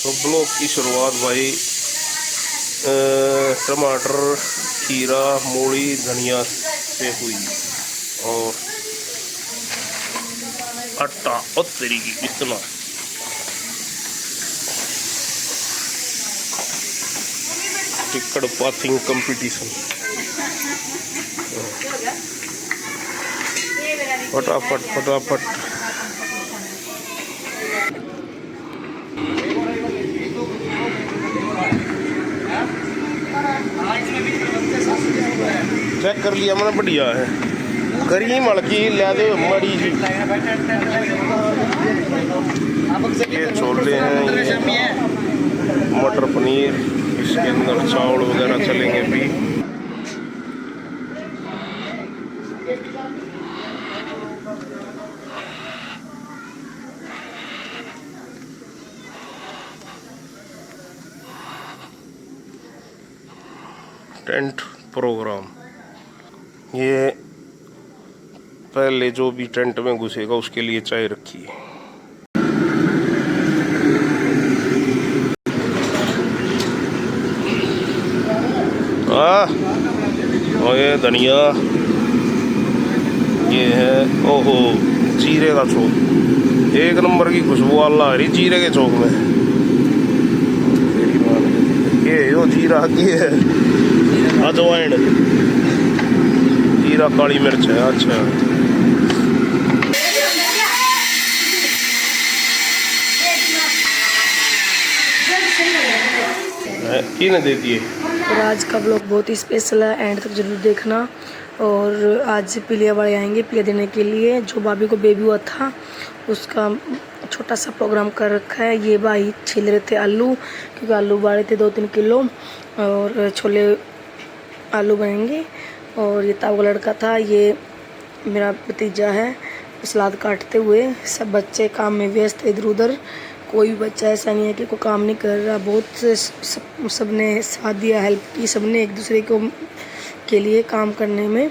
तो ब्लॉग की शुरुआत भाई टमाटर, खीरा, मूली, धनिया से हुई और आटा और तरीके इतना टिक्कड़ पाथिंग कंपटीशन। फटाफट फटाफट चेक कर लिया मैंने, बढ़िया है। करी मड़की लिया दे मड़ी जी। ये छोले हैं, ये मटर पनीर, इसके अंदर चावल वगैरह चलेंगे भी। टेंट प्रोग्राम, ये पहले जो भी टेंट में घुसेगा उसके लिए चाय रखी है। और ये धनिया, ये है ओहो जीरे का चौक, एक नंबर की खुशबू अल्लाह आ रही जीरे के चौक में। ये यो जीरा की है, अजवाइन, जीरा काली मिर्च है। अच्छा किने दे दिए। और आज का ब्लॉग बहुत ही स्पेशल है, एंड तक जरूर देखना। और आज पिलिया वाले आएंगे पिलिया देने के लिए। जो भाभी को बेबी हुआ था उसका छोटा सा प्रोग्राम कर रखा है। ये भाई छील रहे थे आलू, क्योंकि आलू उबाले थे 2-3 किलो, और छोले आलू बनेंगे। और ये ताऊ लड़का था, ये मेरा भतीजा है, सलाद काटते हुए। सब बच्चे काम में व्यस्त, इधर उधर कोई भी बच्चा ऐसा नहीं है कि कोई काम नहीं कर रहा। बहुत सबने साथ दिया, हेल्प की सबने एक दूसरे को के लिए काम करने में।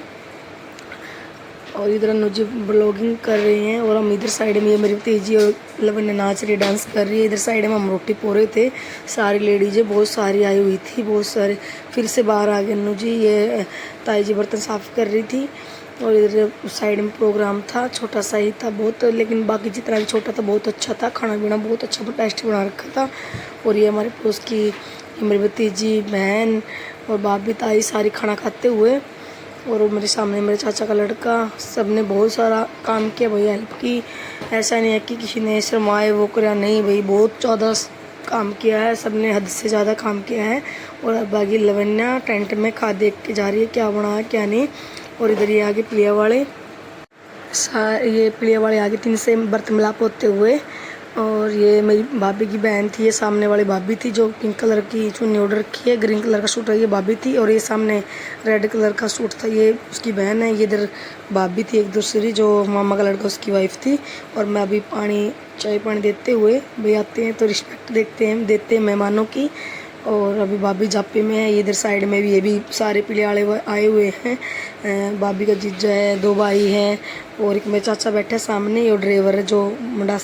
और इधर अनुजी ब्लॉगिंग कर रही हैं, और हम इधर साइड में, ये मेरी भतीजी और लवन्या नाच रही, डांस कर रही है। इधर साइड में हम रोटी पो रहे थे, सारी लेडीजें बहुत सारी आई हुई थी, बहुत सारे। फिर से बाहर आ गए अनुजी, ये ताई जी बर्तन साफ़ कर रही थी। और इधर साइड में प्रोग्राम था, छोटा सा ही था बहुत, लेकिन बाकी जितना भी छोटा था बहुत अच्छा था। खाना पीना बहुत अच्छा था, टेस्टी बना रखा था। और ये हमारे पड़ोस की मेरी भतीजी, बहन और भाभी, ताई सारी खाना खाते हुए। और मेरे सामने मेरे चाचा का लड़का, सब ने बहुत सारा काम किया भाई, हेल्प की। ऐसा नहीं है कि किसी ने शर्माए वो कराया, नहीं भाई, बहुत ज़्यादा काम किया है, सब ने हद से ज़्यादा काम किया है। और अब बाकी लवन्या टेंट में खा देख के जा रही है क्या बना है क्या नहीं। और इधर ये आगे पिलिया वाले, ये पिलिया वाले आगे 3 से बर्तन मिलाप होते हुए। और ये मेरी भाभी की बहन थी, ये सामने वाली भाभी थी जो पिंक कलर की चुन्नी ओढ़ रखी है, ग्रीन कलर का सूट है, ये भाभी थी। और ये सामने रेड कलर का सूट था, ये उसकी बहन है। ये इधर भाभी थी एक दूसरी, जो मामा का लड़का उसकी वाइफ थी। और मैं अभी चाय पानी देते हुए, भाई आते हैं तो रिस्पेक्ट देते हैं मेहमानों की। और अभी भाभी जापे में है। इधर साइड में भी ये भी सारे पिले आए हुए हैं। भाभी का जीजा है, 2 भाई हैं, और एक मेरे चाचा बैठे सामने, और ड्राइवर है जो मुंडा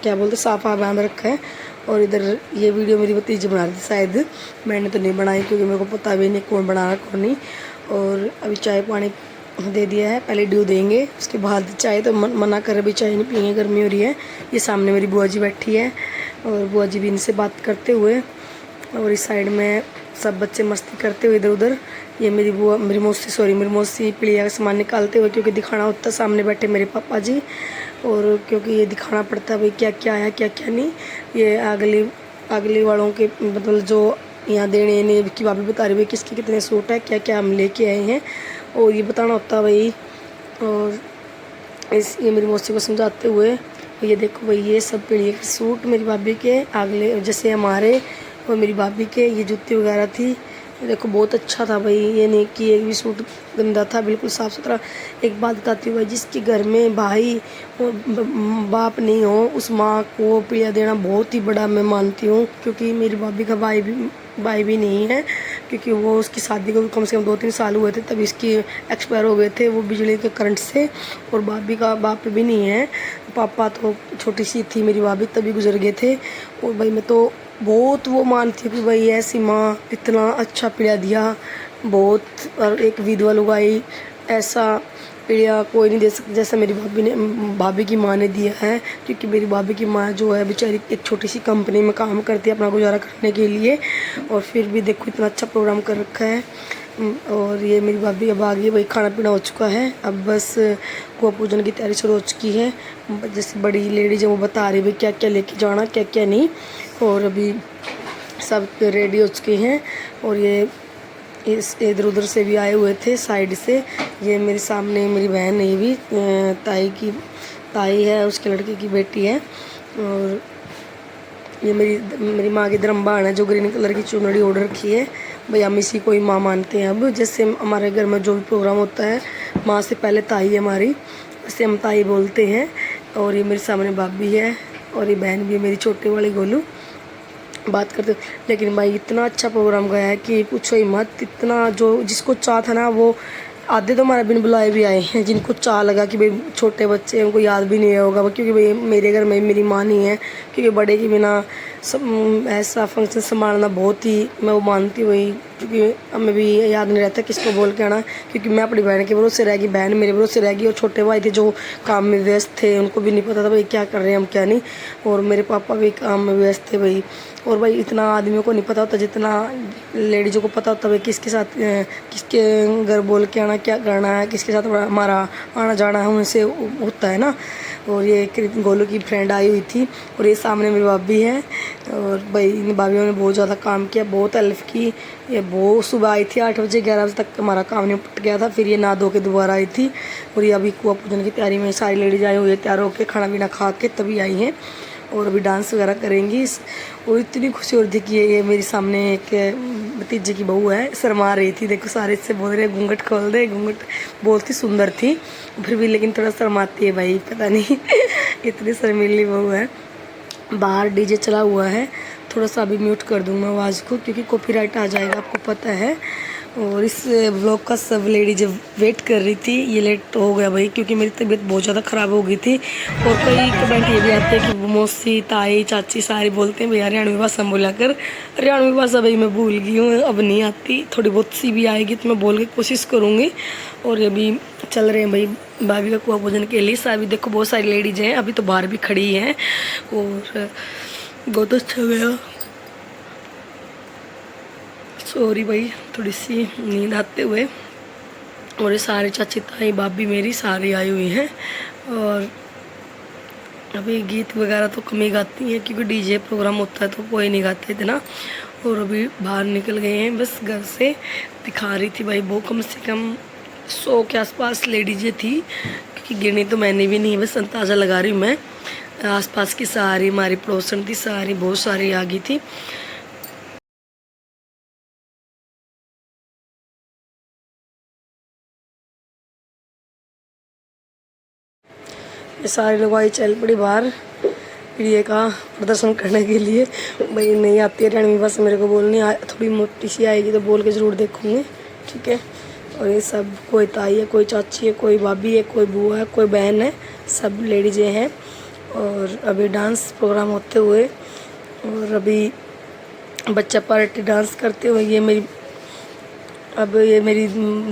क्या बोलते साफा बांध रखा है। और इधर ये वीडियो मेरी भतीजी बना रही थी शायद, मैंने तो नहीं बनाई क्योंकि मेरे को पता भी नहीं कौन बना रहा कौन नहीं। और अभी चाय पानी दे दिया है, पहले ड्यू देंगे उसके बाद चाय, तो मना कर अभी चाय नहीं पियेंगे, गर्मी हो रही है। ये सामने मेरी बुआ जी बैठी है, और बुआ जी भी इनसे बात करते हुए। और इस साइड में सब बच्चे मस्ती करते हुए इधर उधर। ये मेरी मौसी पिलिया का सामान निकालते हुए, क्योंकि दिखाना होता सामने बैठे मेरे पापा जी, और क्योंकि ये दिखाना पड़ता है भाई क्या क्या है क्या क्या नहीं। ये अगली वालों के मतलब जो यहाँ देने ने की भाभी बता रही है किसके कितने सूट है, क्या क्या हम लेके आए हैं, और ये बताना होता है भाई। और ये मेरी मौसी को समझाते हुए, ये देखो भाई ये सब पिलिया के सूट मेरी भाभी के, अगले जैसे हमारे और मेरी भाभी के। ये जूती वगैरह थी, देखो बहुत अच्छा था भाई, ये नहीं कि एक भी सूट गंदा था, बिल्कुल साफ़ सुथरा। एक बात बताती हूँ भाई, जिसके घर में भाई और बाप नहीं हो, उस माँ को पिलिया देना बहुत ही बड़ा मैं मानती हूँ। क्योंकि मेरी भाभी का भाई भी नहीं है, क्योंकि वो उसकी शादी को कम से कम 2-3 साल हुए थे, तब इसकी एक्सपायर हो गए थे वो बिजली के करंट से। और भाभी का बाप भी नहीं है, पापा तो छोटी सी थी मेरी भाभी, तभी गुजर गए थे। और भाई मैं तो बहुत वो मानती हूँ कि भाई ऐसी माँ इतना अच्छा पीड़ा दिया बहुत। और एक विधवा लुगाई ऐसा पीड़ा कोई नहीं दे सकता जैसा मेरी भाभी की माँ ने दिया है। क्योंकि मेरी भाभी की माँ जो है बेचारी एक छोटी सी कंपनी में काम करती है अपना गुजारा करने के लिए, और फिर भी देखो इतना अच्छा प्रोग्राम कर रखा है। और ये मेरी भाभी अब आ गई, वही खाना पीना हो चुका है, अब बस कुआं पूजन की तैयारी शुरू हो चुकी है। जैसे बड़ी लेडीज है वो बता रही है क्या क्या लेके जाना क्या क्या नहीं, और अभी सब रेडी हो चुके हैं। और ये इस इधर उधर से भी आए हुए थे साइड से। ये मेरे सामने मेरी बहन है, ये भी ताई है, उसके लड़के की बेटी है। और ये मेरी माँ की धर्मबान है जो ग्रीन कलर की चुनरी ओढ़ रखी है। भाई हम इसी को ही माँ मानते हैं। अब जैसे हमारे घर में जो भी प्रोग्राम होता है माँ से पहले ताई है हमारी, वैसे हम ताई बोलते हैं। और ये मेरे सामने भाभी है और ये बहन भी है मेरी छोटे वाली गोलू, बात करते। लेकिन भाई इतना अच्छा प्रोग्राम गया है कि पूछो ही मत। इतना जो जिसको चाह था ना वो आधे तो हमारे बिन बुलाए भी आए हैं, जिनको चाह लगा कि भाई छोटे बच्चे उनको याद भी नहीं होगा, क्योंकि भाई मेरे घर में मेरी माँ नहीं है, क्योंकि बड़े के बिना सब ऐसा फंक्शन संभालना बहुत ही मैं वो मानती हुई, क्योंकि हमें भी याद नहीं रहता किसको बोल के आना। क्योंकि मैं अपनी बहन के भरोसे रह गई, बहन मेरे भरोसे रह गई, और छोटे भाई थे जो काम में व्यस्त थे, उनको भी नहीं पता था भाई क्या कर रहे हैं हम क्या नहीं। और मेरे पापा भी काम में व्यस्त थे भाई। और भाई इतना आदमियों को नहीं पता होता जितना लेडीज़ों को पता होता भाई किसके साथ किसके घर बोल के आना क्या करना है, किसके साथ हमारा आना जाना है, उनसे होता है ना। और ये गोलू की फ्रेंड आई हुई थी, और ये सामने मेरी भाभी है। और भाई इन भाभीयों ने बहुत ज़्यादा काम किया, बहुत हेल्प की। ये बहुत सुबह आई थी 8 बजे, 11 बजे तक हमारा काम निपट गया था। फिर ये नहा धो के दोबारा आई थी। और ये अभी कुआं पूजन की तैयारी में सारी लेडीज आई हुई है, तैयार होकर खाना पीना खा के तभी आई हैं, और अभी डांस वगैरह करेंगी। और इतनी खुशी हो रही थी कि ये मेरे सामने एक भतीजे की बहू है, शर्मा रही थी। देखो सारे इससे बोल रहे घूंघट खोल दे, घूंघट बहुत ही सुंदर थी फिर भी, लेकिन थोड़ा शर्माती है भाई, पता नहीं इतनी शर्मीली बहू है। बाहर डीजे चला हुआ है, थोड़ा सा अभी म्यूट कर दूंगा आवाज़ को क्योंकि कॉपीराइट आ जाएगा, आपको पता है। और इस व्लॉग का सब लेडीज वेट कर रही थी। ये लेट हो गया भाई क्योंकि मेरी तबीयत बहुत ज़्यादा ख़राब हो गई थी। और कई कमेंट ये भी आते हैं कि मौसी ताई चाची सारी बोलते हैं भैया हरियाणवी भाषा में बोला कर। हरियाणवी भाषा भाई मैं भूल गई हूँ, अब नहीं आती, थोड़ी बहुत सी भी आएगी तो मैं बोल के कोशिश करूँगी। और अभी चल रहे हैं भाई भाभी का कुआं पूजन के लिए। सारी देखो बहुत सारी लेडीज हैं, अभी तो बाहर भी खड़ी हैं, और बहुत अच्छा गया। सॉरी भाई थोड़ी सी नींद आते हुए। और ये सारे चाची ताई भाभी मेरी सारी आई हुई हैं। और अभी गीत वगैरह तो कम ही गाती हैं क्योंकि डीजे प्रोग्राम होता है तो कोई नहीं गाते इतना। और अभी बाहर निकल गए हैं, बस घर से दिखा रही थी भाई, वो कम से कम 100 के आसपास लेडीजें थी, क्योंकि गिनी तो मैंने भी नहीं, बस अंदाज़ा लगा रही हूँ मैं। आसपास की सारी हमारी पड़ोसन थी, सारी बहुत सारी आ गई थी। ये सारे लोग आई चल पड़ी बाहर प्रिय का प्रदर्शन करने के लिए। भाई नहीं आती है हरियाणवी भाषा मेरे को बोलनी, थोड़ी मोटी सी आएगी तो बोल के ज़रूर देखूँगी, ठीक है। और ये सब कोई ताई है, कोई चाची है, कोई भाभी है, कोई बुआ है, कोई बहन है, सब लेडीजें हैं। और अभी डांस प्रोग्राम होते हुए, और अभी बच्चा पार्टी डांस करते हुए, ये मेरी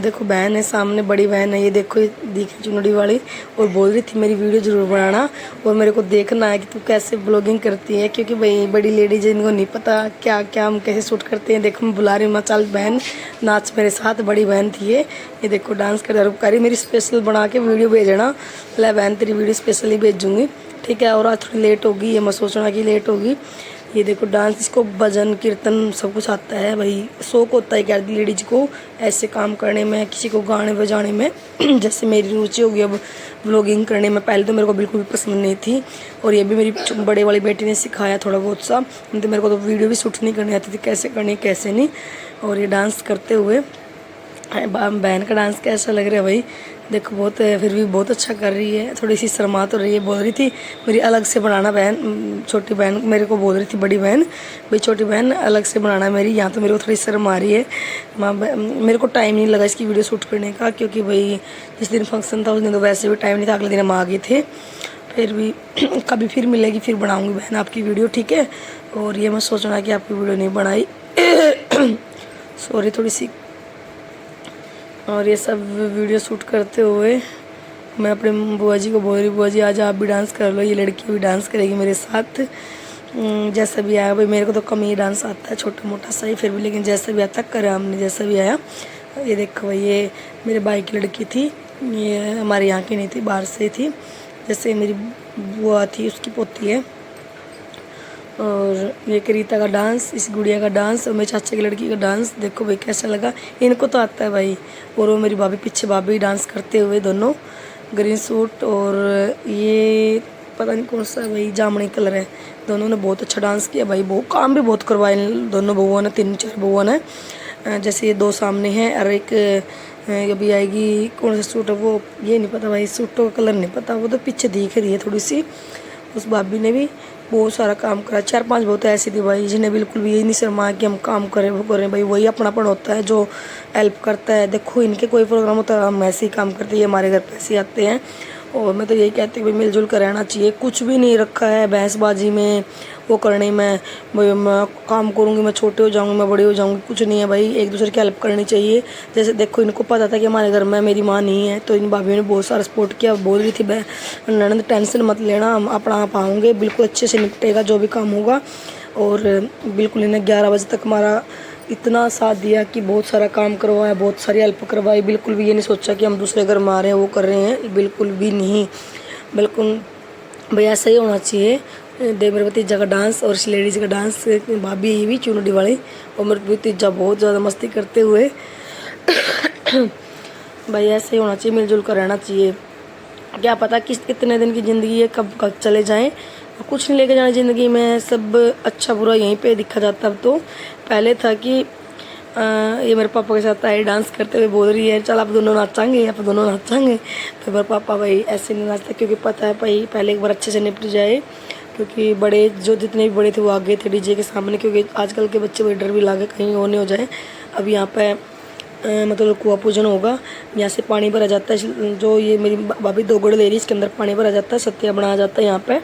देखो बहन है सामने, बड़ी बहन है, ये देखो ये दिखी चुनड़ी वाली, और बोल रही थी मेरी वीडियो ज़रूर बनाना और मेरे को देखना है कि तू कैसे ब्लॉगिंग करती है, क्योंकि भाई बड़ी लेडीज इनको नहीं पता क्या क्या हम कैसे शूट करते हैं। देखो मैं बुला रही हूँ, चल बहन नाच मेरे साथ। बड़ी बहन थी ये देखो डांस कर रही, मेरी स्पेशल बना के वीडियो भेजना। ले बहन तेरी वीडियो स्पेशल ही भेजूँगी, ठीक है। और आज थोड़ी लेट होगी, ये मैं सोचना कि लेट होगी। ये देखो डांस, इसको भजन कीर्तन सब कुछ आता है भाई, शौक होता है क्या लेडीज को ऐसे काम करने में, किसी को गाने बजाने में जैसे मेरी रुचि होगी अब व्लॉगिंग करने में। पहले तो मेरे को बिल्कुल भी पसंद नहीं थी, और ये भी मेरी बड़े वाली बेटी ने सिखाया थोड़ा बहुत सा, तो मेरे को तो वीडियो भी शूट नहीं करनी आती थी, कैसे करनी कैसे नहीं। और ये डांस करते हुए बहन का डांस कैसा लग रहा है भाई, देखो बहुत फिर भी बहुत अच्छा कर रही है। थोड़ी सी शर्मा तो रही है, बोल रही थी मेरी अलग से बनाना बहन, छोटी बहन मेरे को बोल रही थी बड़ी बहन भाई छोटी बहन अलग से बनाना मेरी। यहाँ तो मेरे को थोड़ी शर्म आ रही है, मेरे को टाइम नहीं लगा इसकी वीडियो शूट करने का, क्योंकि भाई जिस दिन फंक्शन था उस दिन तो वैसे भी टाइम नहीं था, अगले दिन हम आ गए थे। फिर भी कभी फिर मिलेगी, फिर बनाऊंगी बहन आपकी वीडियो, ठीक है। और ये मैं सोच रहा कि आपकी वीडियो नहीं बनाई सॉरी थोड़ी सी। और ये सब वीडियो शूट करते हुए मैं अपने बुआ जी को बोल रही, बुआ जी आज आप भी डांस कर लो, ये लड़की भी डांस करेगी मेरे साथ। जैसा भी आया भाई, मेरे को तो कम ही डांस आता है, छोटा मोटा सा ही, फिर भी लेकिन जैसा भी आता करा हमने, जैसा भी आया। ये देखो भाई, ये मेरे भाई की लड़की थी, ये हमारे यहाँ की नहीं थी, बाहर से थी। जैसे मेरी बुआ थी उसकी पोती है। और ये करीता का डांस, इस गुड़िया का डांस और मेरे चाचा की लड़की का डांस देखो भाई कैसा लगा। इनको तो आता है भाई। और वो मेरी भाभी पीछे, भाभी डांस करते हुए दोनों, ग्रीन सूट और ये पता नहीं कौन सा भाई, जामुनी कलर है। दोनों ने बहुत अच्छा डांस किया भाई, बहुत काम भी बहुत करवाए दोनों बउआ ने, 3-4 बउआ ने। जैसे ये 2 सामने हैं और एक अभी आएगी, कौन सा सूट है वो ये नहीं पता भाई, सूटों का कलर नहीं पता, वो तो पीछे दिख रही है थोड़ी सी। उस भाभी ने भी बहुत सारा काम करा। 4-5 बहुत ऐसी थी भाई जिन्हें बिल्कुल भी यही नहीं शर्मा कि हम काम करें, वो करें भाई, वही अपनापन होता है जो हेल्प करता है। देखो इनके कोई प्रोग्राम होता है हम ऐसे ही काम करते हैं, हमारे घर पे ऐसे आते हैं। और मैं तो यही कहती हूँ भाई मिलजुल कर रहना चाहिए, कुछ भी नहीं रखा है बहसबाजी में, वो करने में भाई मैं काम करूँगी, मैं छोटे हो जाऊँगी, मैं बड़ी हो जाऊँगी, कुछ नहीं है भाई, एक दूसरे की हेल्प करनी चाहिए। जैसे देखो इनको पता था कि हमारे घर में मेरी माँ नहीं है, तो इन भाभीयों ने बहुत सारा सपोर्ट किया। बोल रही थी ननद टेंशन मत लेना, हम अपना आप आऊँगे, बिल्कुल अच्छे से निपटेगा जो भी काम होगा। और बिल्कुल इन्हें 11 बजे तक हमारा इतना साथ दिया कि बहुत सारा काम करवाया, बहुत सारी हेल्प करवाई। बिल्कुल भी ये नहीं सोचा कि हम दूसरे घर में आ रहे हैं वो कर रहे हैं, बिल्कुल भी नहीं। बिल्कुल भैया ऐसा ही होना चाहिए। देख मेरे भतीजा का डांस और इस लेडीज़ का डांस, भाभी ये भी चुनरी वाली, और मेरे भतीजा बहुत ज़्यादा मस्ती करते हुए भाई ऐसे ही होना चाहिए, मिलजुल कर रहना चाहिए। क्या पता कितने दिन की ज़िंदगी है, कब कब चले जाएं, कुछ नहीं लेके जाना ज़िंदगी में, सब अच्छा बुरा यहीं पे दिखा जाता। अब तो पहले था कि ये मेरे पापा के साथ आई डांस करते हुए बोल रही है चल आप दोनों नाचाएंगे, आप दोनों नाचाएंगे। फिर मेरे पापा भाई ऐसे नहीं नाचते, क्योंकि पता है भाई पहले एक बार अच्छे से निपट जाए, क्योंकि बड़े जो जितने भी बड़े थे वो आगे थे डीजे के सामने, क्योंकि आजकल के बच्चे भाई डर भी लागे कहीं वो नहीं हो जाए। अब यहाँ पे मतलब कुआं पूजन होगा, यहाँ से पानी भरा जाता है, जो ये मेरी भाभी 2 गुड़ ले रही है, इसके अंदर पानी भरा जाता है, सत्या बनाया जाता है यहाँ पे,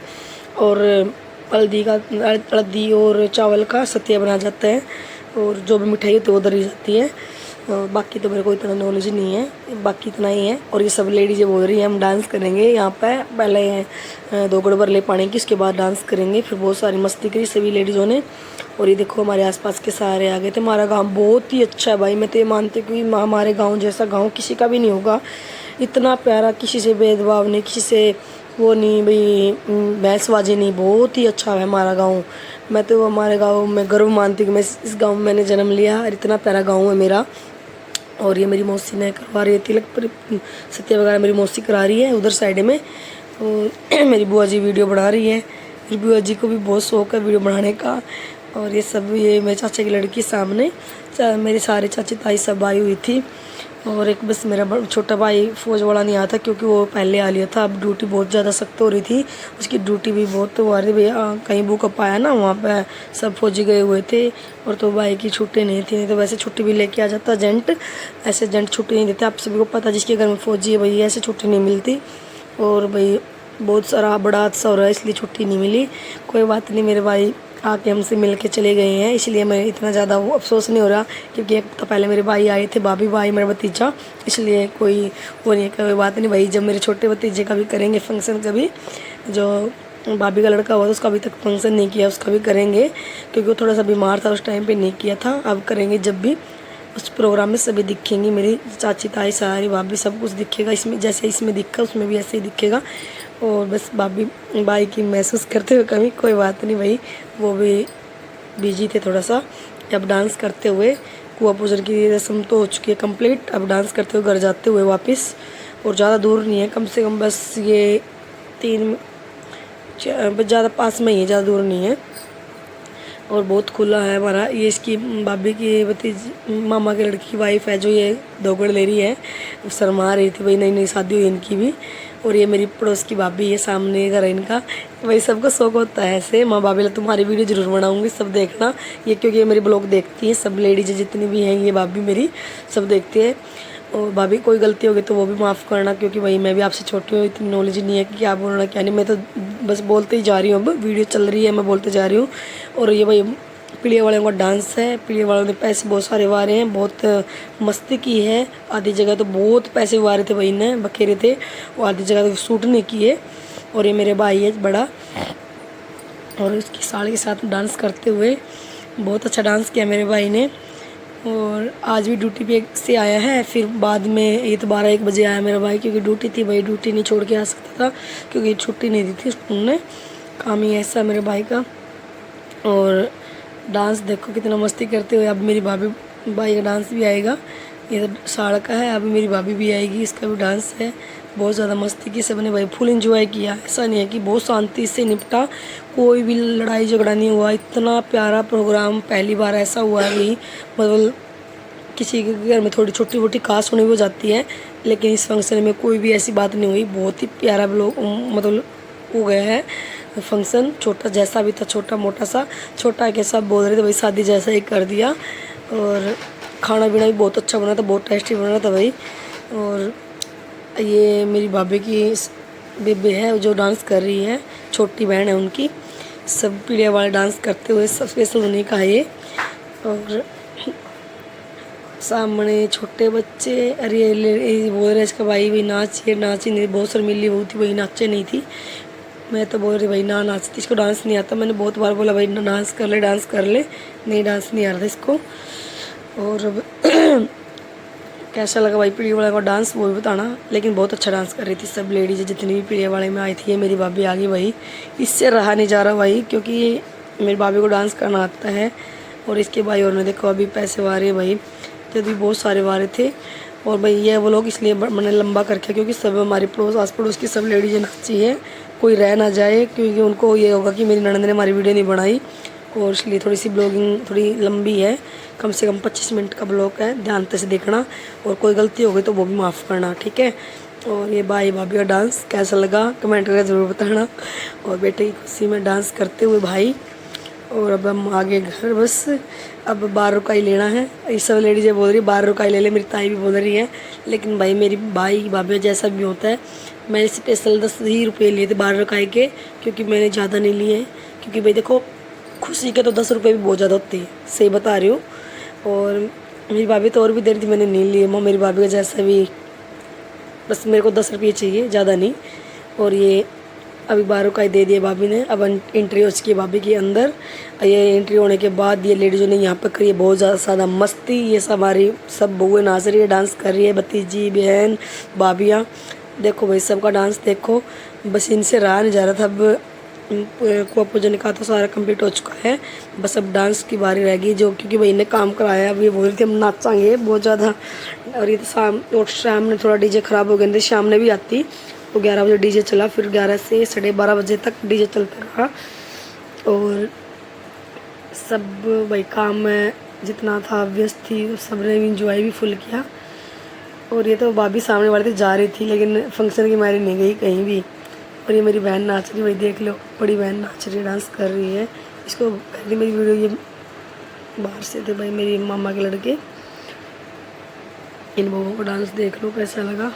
और हल्दी और चावल का सत्या बनाया जाता है, और जो भी मिठाई होती है वो धरी जाती है। और बाकी तो मेरे को इतना नॉलेज नहीं है, बाकी इतना ही है। और ये सब लेडीज़ें बोल रही हैं हम डांस करेंगे यहाँ पे, पहले 2 गुड़ भर ले पानी की, उसके बाद डांस करेंगे। फिर बहुत सारी मस्ती करी सभी लेडीज़ों ने। और ये देखो हमारे आसपास के सारे आ गए थे। हमारा गांव बहुत ही अच्छा है भाई, मैं तो ये मानती हूँ कि हमारे गांव जैसा गांव किसी का भी नहीं होगा, इतना प्यारा, किसी से भेदभाव नहीं, किसी से वो नहीं भाई, बहसबाजी नहीं, बहुत ही अच्छा है हमारा गांव। मैं तो हमारे गांव में गर्व मानती हूँ कि मैं इस गांव में मैंने जन्म लिया, और इतना प्यारा गांव है मेरा। और ये मेरी मौसी ने करवा रही है तिलक पर सत्या वगैरह, मेरी मौसी करा रही है उधर साइड में। और मेरी बुआ जी वीडियो बना रही है, मेरी बुआ जी को भी बहुत शौक है वीडियो बनाने का। और ये सब, ये मेरे चाचा की लड़की सामने, मेरे सारे चाची ताई सब आई हुई थी। और एक बस मेरा छोटा भाई फौज वाला नहीं आया था, क्योंकि वो पहले आ लिया था। अब ड्यूटी बहुत ज़्यादा सख्त हो रही थी, उसकी ड्यूटी भी बहुत हो रही भैया, कहीं भूकंप आया ना, वहाँ पे सब फौजी गए हुए थे। और तो भाई की छुट्टी नहीं थी, नहीं तो वैसे छुट्टी भी लेके आ जाता जेंट, ऐसे जेंट छुट्टी नहीं देते। आप सभी को पता, जिसके घर में फौजी है भाई ऐसे छुट्टी नहीं मिलती। और भाई बहुत सारा बड़ा हादसा हो रहा है, इसलिए छुट्टी नहीं मिली। कोई बात नहीं, मेरे भाई आके हमसे मिल के चले गए हैं, इसलिए मैं इतना ज़्यादा वो अफसोस नहीं हो रहा, क्योंकि एक तो पहले मेरे भाई आए थे, भाभी भाई मेरा भतीजा, इसलिए कोई वो नहीं, कोई बात नहीं भाई। जब मेरे छोटे भतीजे का भी करेंगे फंक्शन, कभी जो भाभी का लड़का हुआ था उसका अभी तक फंक्शन नहीं किया, उसका भी करेंगे, क्योंकि वो थोड़ा सा बीमार था उस टाइम पर नहीं किया था। अब करेंगे जब भी, उस प्रोग्राम में सभी दिखेंगी, मेरी चाची ताई सारी भाभी सब कुछ दिखेगा इसमें, जैसे इसमें दिखा उसमें भी ऐसे ही दिखेगा। और बस भाभी भाई की महसूस करते हुए कभी, कोई बात नहीं भाई, वो भी बिजी थे थोड़ा सा। अब डांस करते हुए, कुआं पूजन की रस्म तो हो चुकी है कंप्लीट, अब डांस करते हुए घर जाते हुए वापस। और ज़्यादा दूर नहीं है, कम से कम बस ये 3 ज़्यादा पास में ही है, ज़्यादा दूर नहीं है। और बहुत खुला है हमारा। ये इसकी भाभी की भतीजी मामा के लड़की की वाइफ है, जो ये 2 गुड़ ले रही है, शर्मा रही थी भाई, नई नई शादी हुई इनकी भी। और ये मेरी पड़ोस की भाभी है, सामने घर है इनका। वही सबको शौक होता है ऐसे, माँ भाभी तुम्हारी वीडियो जरूर बनाऊंगी, सब देखना ये, क्योंकि ये मेरी ब्लॉग देखती है सब लेडीज जितनी भी हैं, ये भाभी मेरी सब देखती है। और भाभी कोई गलती होगी तो वो भी माफ़ करना, क्योंकि भाई मैं भी आपसे छोटी हूँ, इतनी नॉलेज नहीं है कि क्या बोलना क्या नहीं। मैं तो बस बोलते ही जा रही हूँ, अब वीडियो चल रही है मैं बोलते जा रही हूँ। और ये भाई पीलिया वालों का डांस है। पीलिया वालों ने पैसे बहुत सारे वारे हैं, बहुत मस्ती की है। आधी जगह तो बहुत पैसे वारे थे भाई ने, बखेरे थे, और आधी जगह तो शूट नहीं किए। और ये मेरे भाई है बड़ा, और उसकी साड़ी के साथ डांस करते हुए बहुत अच्छा डांस किया मेरे भाई ने। और आज भी ड्यूटी पे से आया है, फिर बाद में ये तो 12-1 बजे आया मेरा भाई, क्योंकि ड्यूटी थी भाई, ड्यूटी नहीं छोड़ के आ सकता था क्योंकि छुट्टी नहीं दी थी उन्होंने, काम ही ऐसा मेरे भाई का। और डांस देखो कितना मस्ती करते हुए। अब मेरी भाभी भाई का डांस भी आएगा, ये तो साड़ का है, अभी मेरी भाभी भी आएगी, इसका भी डांस है। बहुत ज़्यादा मस्ती की सबने भाई, फुल एंजॉय किया। ऐसा नहीं है कि बहुत शांति से निपटा, कोई भी लड़ाई झगड़ा नहीं हुआ। इतना प्यारा प्रोग्राम पहली बार ऐसा हुआ है भाई, मतलब किसी के घर में थोड़ी छोटी मोटी कास्ट होनी हो जाती है, लेकिन इस फंक्शन में कोई भी ऐसी बात नहीं हुई। बहुत ही प्यारा लोग मतलब हो गया है फंक्शन, छोटा जैसा भी था, छोटा मोटा सा, छोटा के सब बोल रहे थे भाई शादी जैसा ही कर दिया। और खाना पीना भी बहुत अच्छा बना था, बहुत टेस्टी बना था भाई। और ये मेरी भाभी की बेबे है जो डांस कर रही है, छोटी बहन है उनकी। सब पीड़िया वाले डांस करते हुए सब स्पेशल उन्हीं का है ये। और सामने छोटे बच्चे, अरे ये बोल रहे इसका भाई भाई नाचिए, नाची नहीं, बहुत शर्मिली वो थी भाई, नाचे नहीं थी। मैं तो बोल रही भाई ना नाचती, इसको डांस नहीं आता। मैंने बहुत बार बोला भाई डांस कर ले, डांस कर ले, नहीं डांस नहीं आ रहा था इसको। और अब कैसा लगा भाई पीढ़ी वाले का डांस वो भी बताना। लेकिन बहुत अच्छा डांस कर रही थी सब लेडीज, जितनी भी पीढ़ी वाले में आई थी। मेरी भाभी आ गई भाई, इससे रहा नहीं जा रहा भाई, क्योंकि मेरी भाभी को डांस करना आता है। और इसके भाई और ने देखो अभी पैसे वारे भाई, जब भी बहुत सारे वारे थे। और भाई ये वो लोग इसलिए मैंने लंबा करके, क्योंकि सब हमारे पड़ोस आस पड़ोस की सब लेडीजें नाची है, कोई रह ना जाए, क्योंकि उनको ये होगा कि मेरी ननद ने हमारी वीडियो नहीं बनाई। और इसलिए थोड़ी सी ब्लॉगिंग थोड़ी लंबी है, कम से कम 25 मिनट का ब्लॉग है, ध्यान से देखना। और कोई गलती हो गई तो वो भी माफ़ करना, ठीक है। और ये भाई भाभी का डांस कैसा लगा कमेंट करके ज़रूर बताना। और बेटे की खुशी में डांस करते हुए भाई। और अब हम आगे घर, बस अब 12 रुपये लेना है। ये सब लेडीजें बोल रही 12 रुपये ले ले, मेरी ताई भी बोल रही है। लेकिन भाई मेरी भाई भाभी जैसा भी होता है, मैंने स्पेशल 10 ही रुपये लिए थे 12 रुपये के, क्योंकि मैंने ज़्यादा नहीं लिए। क्योंकि भाई देखो खुशी के तो 10 रुपये भी बहुत ज़्यादा होते हैं, सही बता रही हूँ। और मेरी भाभी तो और भी दे रही थी, मैंने नहीं लिए। मेरी भाभी का जैसा भी, बस मेरे को 10 रुपये चाहिए, ज़्यादा नहीं। और ये अभी 12 रुपये दे दिए भाभी ने। अब एंट्री हो चुकी है भाभी के अंदर। ये एंट्री होने के बाद ये लेडीज़ों ने यहाँ पर करी है बहुत ज़्यादा मस्ती। ये सब हमारी सब बहुएं नाच रही है, डांस कर रही है, भतीजी बहन भाभियाँ। देखो भाई सबका डांस देखो, बस इनसे रहा नहीं जा रहा था। अब को पूजन का तो सारा कंप्लीट हो चुका है, बस अब डांस की बारी रह गई, जो क्योंकि भाई ने काम कराया। अब ये बोल रही थी हम नाचांगे बहुत ज़्यादा। और ये तो शाम में थोड़ा डीजे ख़राब हो गए थे, शाम ने भी आती तो 11 बजे डीजे चला, फिर 11 से 12:30 बजे तक डीजे चलता रहा। और सब भाई काम में जितना था व्यस्त थी, सब ने इंजॉय भी फुल किया। और ये तो भाभी सामने वाले थे जा रही थी, लेकिन फंक्शन की मारी नहीं गई कहीं भी। और ये मेरी बहन नाच रही, भाई देख लो, बड़ी बहन नाच रही, डांस कर रही है। इसको पहले मेरी वीडियो ये बाहर से थे भाई, मेरी मामा के लड़के। इन बहूओं को डांस देख लो कैसा लगा,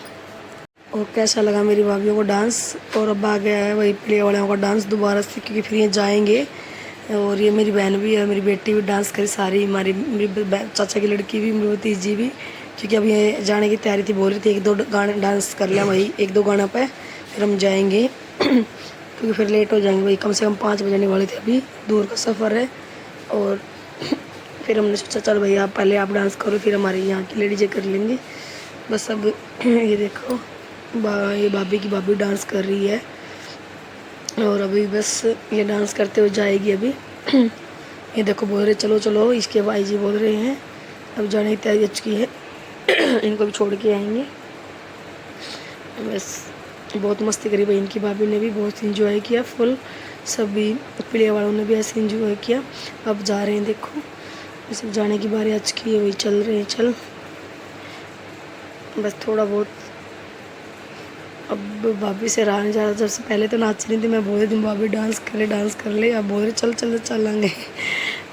और कैसा लगा मेरी भाभीयों को डांस। और अब आ गया है वही प्ले वालों का डांस दोबारा से, क्योंकि फिर ये जाएंगे। और ये मेरी बहन भी है, मेरी बेटी भी डांस करी, सारी मेरी चाचा की लड़की भी, मेरी भतीजी भी, क्योंकि अब ये जाने की तैयारी थी। बोल रही थी 1-2 गाने डांस कर लिया भाई, 1-2 गाना पे फिर हम जाएंगे क्योंकि फिर लेट हो जाएंगे भाई। कम से कम 5 बजने वाले थे, अभी दूर का सफ़र है। और फिर हमने सोचा चल भाई आप पहले आप डांस करो, फिर हमारे यहाँ की लेडीजें कर लेंगे। बस अब ये देखो ये भाभी की भाभी डांस कर रही है। और अभी बस ये डांस करते हुए जाएगी अभी। ये देखो बोल रहे चलो चलो, इसके भाई जी बोल रहे हैं अब जाने की तैयारी अच्छी है। इनको भी छोड़ के आएंगे। बस बहुत मस्ती करी भाई, इनकी भाभी ने भी बहुत इंजॉय किया फुल, सभी प्ले वालों ने भी ऐसे इंजॉय किया। अब जा रहे हैं, देखो सब जाने की बारी आज की है, वही चल रहे हैं। चल बस थोड़ा बहुत अब भाभी से रहा नहीं जा रहा। जब से पहले तो नाच रही थी, मैं बोल रही थी भाभी डांस कर ले, अब बोल रहे चल चलेंगे।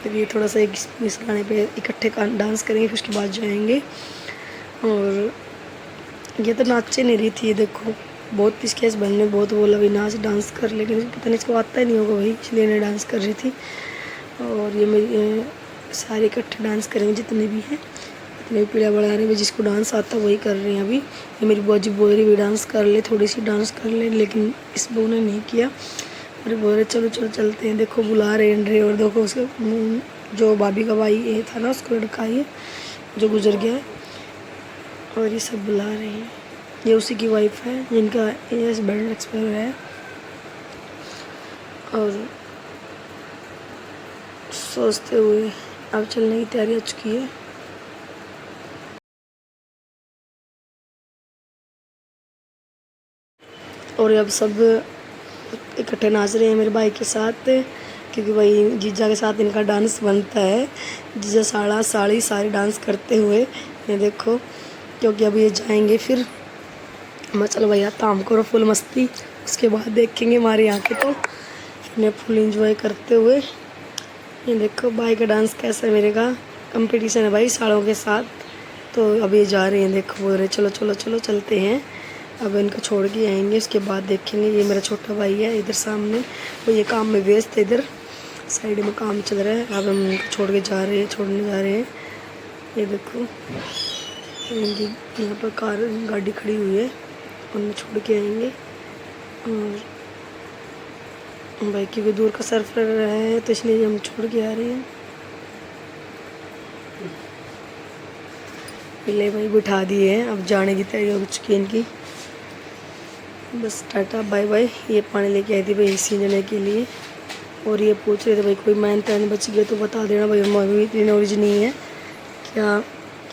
फिर ये थोड़ा सा इस गाने पे इकट्ठे डांस करेंगे, फिर उसके बाद जाएंगे। और ये तो नाचे नहीं रही थी, ये देखो बहुत इसके हस्बैंड ने बहुत बोला भी नाच डांस कर, लेकिन पता नहीं इसको आता ही नहीं होगा भाई, इसलिए नहीं डांस कर रही थी। और ये मेरी सारे इकट्ठे डांस करेंगे जितने भी हैं, जितने भी पीड़ा बढ़ा रहे हैं, जिसको डांस आता वही कर रहे हैं अभी। ये मेरी बुआ जी बोल रही भी डांस कर ले, थोड़ी सी डांस कर ले, लेकिन इस बहू ने नहीं किया। अरे बोल रहे चलो चलो चलते हैं, देखो बुला रहे हैं। और देखो उसका जो भाभी का भाई ये था ना, उसका लड़का ये जो गुजर गया है, और ये सब बुला रहे हैं। ये उसी की वाइफ है जिनका हस्बैंड एक्सपायर है। और सोचते हुए अब चलने की तैयारी हो चुकी है। और अब सब इकट्ठे नाच रहे हैं मेरे भाई के साथ, क्योंकि भाई जीजा के साथ इनका डांस बनता है। जीजा साड़ा साड़ी सारे डांस करते हुए, ये देखो, क्योंकि अब ये जाएंगे फिर। मैं चलो भैया ताम करो फुल मस्ती, उसके बाद देखेंगे हमारी आँखें तो फिर फुल इंजॉय करते हुए। ये देखो भाई का डांस कैसा है, मेरे का कंपटीशन है भाई साड़ों के साथ। तो अब ये जा रहे हैं, देखो बोल रहे चलो चलो चलो चलते हैं। अब इनको छोड़ के आएंगे, उसके बाद देखेंगे। ये मेरा छोटा भाई है इधर सामने, वो ये काम में व्यस्त है, इधर साइड में काम चल रहा है। अब हम उनको छोड़ के जा रहे हैं, छोड़ने जा रहे हैं। ये देखो इनकी यहाँ पर गाड़ी खड़ी हुई है, उनमें छोड़ के आएंगे। और भाई क्योंकि दूर का सफ़र है तो इसलिए हम छोड़ के आ रहे हैं। पहले भाई बिठा दिए हैं, अब जाने की तैयारी हो चुकी है इनकी। बस टाटा बाय बाय। ये पानी लेके आई थी भाई इसी जने के लिए, और ये पूछ रहे थे भाई कोई मैन तैन बच गया तो बता देना भाई, हमारी इतनी नॉलेज नहीं है क्या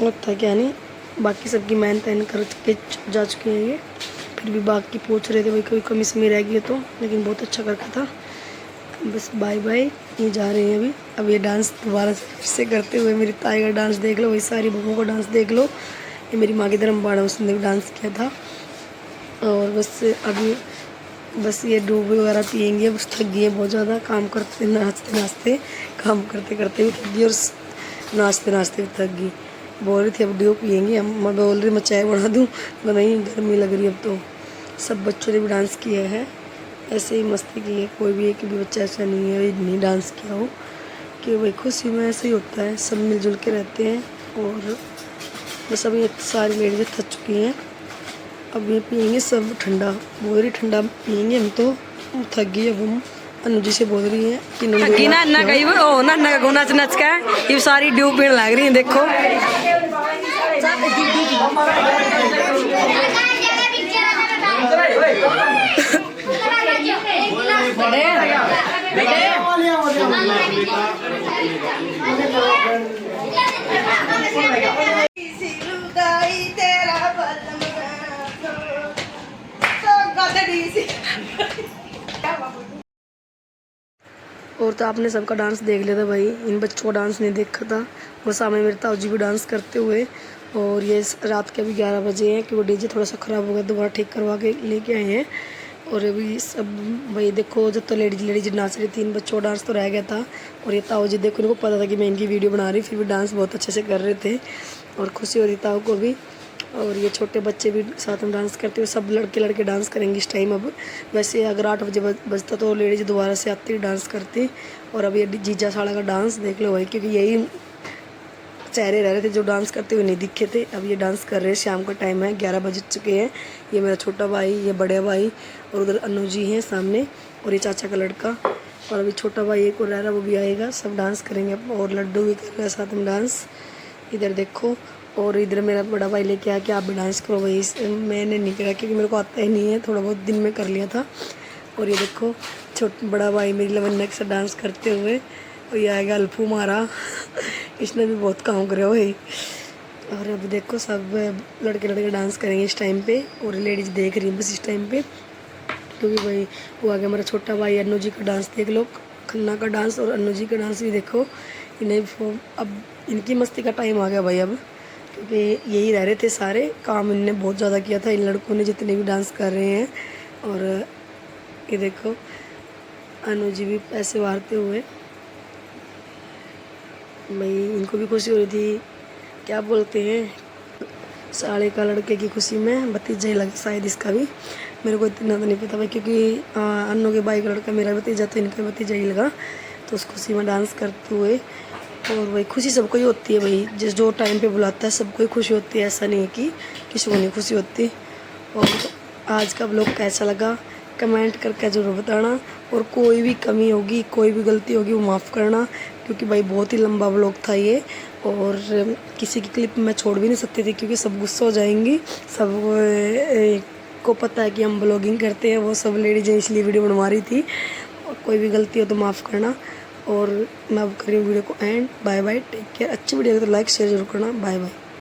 होता क्या नहीं। बाकी सबकी मैन तैन कर के जा चुके हैं ये, फिर भी बाकी पूछ रहे थे भाई कोई कमी में रह गई तो, लेकिन बहुत अच्छा करता था। बस बाय बाय, ये जा रहे हैं अभी। अब ये डांस दोबारा से करते हुए, मेरी ताई का डांस देख लो, वही सारी बहूओं का डांस देख लो। ये मेरी माँ की धर्म बाड़ा, उसने भी डांस किया था। और बस अभी बस ये डूब वगैरह पियेंगे, बस थक गई है बहुत ज़्यादा, काम करते नाचते नाचते, काम करते करते भी थक गई और नाचते नाचते भी थक गई। बोल रही थी अब ड्यू पियेंगे, हम मैं बोल रही मैं चाय बना दूँ, तो नहीं गर्मी लग रही अब तो। सब बच्चों ने भी डांस किया है, ऐसे ही मस्ती की है, कोई भी एक भी बच्चा ऐसा नहीं है नहीं डांस किया हो, कि भाई खुशी में ऐसे ही होता है, सब मिलजुल के रहते हैं। और बस अभी सारी लेडीज थक चुकी हैं, अब ये पियेंगे सब ठंडा, बोल रही ठंडा पियेंगे हम तो थक गई। अब हम अनुजी से बोल रही है कि ना कहीं ओ ना ना को नाच नाच का ये सारी ड्यू पीने लग रही है, देखो और तो आपने सबका डांस देख लिया था भाई, इन बच्चों का डांस नहीं देखा था। और सामने मेरे ताऊ जी भी डांस करते हुए। और ये रात के अभी 11 बजे हैं, क्योंकि डीजे थोड़ा सा ख़राब हो गया, दोबारा ठीक करवा के लेके आए हैं। और अभी सब भाई देखो, जब तो लेडीज नाच रही थी, इन बच्चों का डांस तो रह गया था। और ये ताऊ जी देखो, इनको पता था कि मैं इनकी वीडियो बना रही, फिर भी डांस बहुत अच्छे से कर रहे थे, और खुशी हो रही ताऊ को भी। और ये छोटे बच्चे भी साथ में डांस करते हुए, सब लड़के डांस करेंगे इस टाइम। अब वैसे अगर 8 बजे बजता तो लेडीज दोबारा से आती डांस करती। और अब ये जीजा साड़ा का डांस देख लो भाई, क्योंकि यही चेहरे रह रहे थे जो डांस करते हुए नहीं दिखे थे, अब ये डांस कर रहे हैं। शाम का टाइम है, 11 बज चुके हैं। ये मेरा छोटा भाई, ये बड़े भाई, और उधर अनु जी हैं सामने, और ये चाचा का लड़का। और अभी छोटा भाई एक और रह रहा, वो भी आएगा, सब डांस करेंगे। और लड्डू भी कर रहा है साथ में डांस, इधर देखो। और इधर मेरा बड़ा भाई लेके आके आप भी डांस करो भाई, मैंने नहीं करा क्योंकि मेरे को आता ही नहीं है, थोड़ा बहुत दिन में कर लिया था। और ये देखो बड़ा भाई मेरी लवन्नक से डांस करते हुए, और ये आएगा अल्फू मारा इसने भी बहुत काम करे भाई। और अब देखो सब लड़के डांस करेंगे इस टाइम पे, और लेडीज देख रही है बस इस टाइम पे, क्योंकि भाई वो आ गया मेरा छोटा भाई। अन्नू जी का डांस देख लो, खन्ना का डांस, और अन्नू जी का डांस भी देखो। इन्हें अब इनकी मस्ती का टाइम आ गया भाई, अब क्योंकि यही रह रहे थे सारे काम, इनने बहुत ज़्यादा किया था, इन लड़कों ने जितने भी डांस कर रहे हैं। और ये देखो अनु जी भी पैसे वारते हुए, भाई इनको भी खुशी हो रही थी, क्या बोलते हैं, साले का लड़के की खुशी में भतीजा ही लगा शायद इसका भी, मेरे को इतना तो नहीं पता भाई, क्योंकि अन्नों के भाई का लड़का मेरा भतीजा तो इनका भतीजा ही लगा। तो उस खुशी में डांस करते हुए, और वही खुशी सबको ही होती है भाई, जिस जो टाइम पे बुलाता है सबको ही खुशी होती है, ऐसा नहीं है कि किसी को नहीं खुशी होती। और आज का ब्लॉग कैसा लगा कमेंट करके ज़रूर बताना, और कोई भी कमी होगी कोई भी गलती होगी वो माफ़ करना, क्योंकि भाई बहुत ही लंबा ब्लॉग था ये, और किसी की क्लिप मैं छोड़ भी नहीं सकती थी क्योंकि सब गुस्सा हो जाएंगी। सब को पता है कि हम ब्लॉगिंग करते हैं, वो सब लेडीज़ इसलिए वीडियो बनवा रही थी, और कोई भी गलती हो तो माफ़ करना। और मैं अब कर रही हूँ वीडियो को end. Bye bye, take care. अच्छी वीडियो तो लाइक शेयर जरूर करना। Bye bye.